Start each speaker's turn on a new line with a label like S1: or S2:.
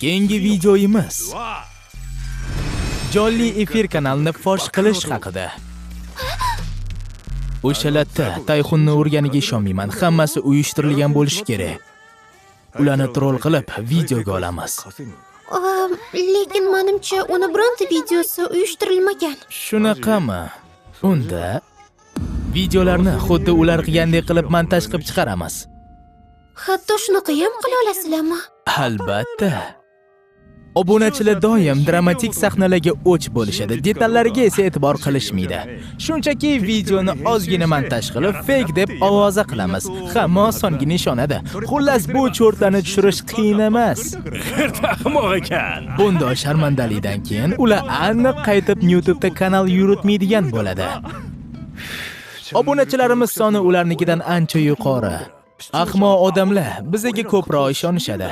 S1: Keyingi videoyimiz jonli efir kanalini fosh qilish haqida. O'shalatda Tayxunni urganiga ishonmayman. Hammasi uyushtirilgan bo'lishi kerak. Ularni troll qilib videoga olamiz.
S2: Lekin menimcha uni bironta videosi uyushtirilmagan.
S1: Shunaqami? Unda videolarni xuddi ular qilgandek qilib montaj qilib chiqaramiz.
S2: Hatto shunaqa ham qila olasizlarmi?
S1: Albatta. Obunachilar doim dramatik sahnalarga o'ch bo'lishadi, detallariga esa e'tibor qilishmaydi. Shunchaki videoni ozgina montaj qilib, fake deb ovoza qilamiz. Hamma osongina ishonadi. Xullas, bu cho'rtlarni tushirish qiyin emas.
S3: Ahmoq ekan.
S1: Bunday sharmandalikdan keyin ular aniq qaytib YouTube'da kanal yuritmaydigan bo'ladi. Obunachilarimiz soni ularnikidan ancha yuqori. Ahmoq odamlar bizga ko'proq ishonishadi.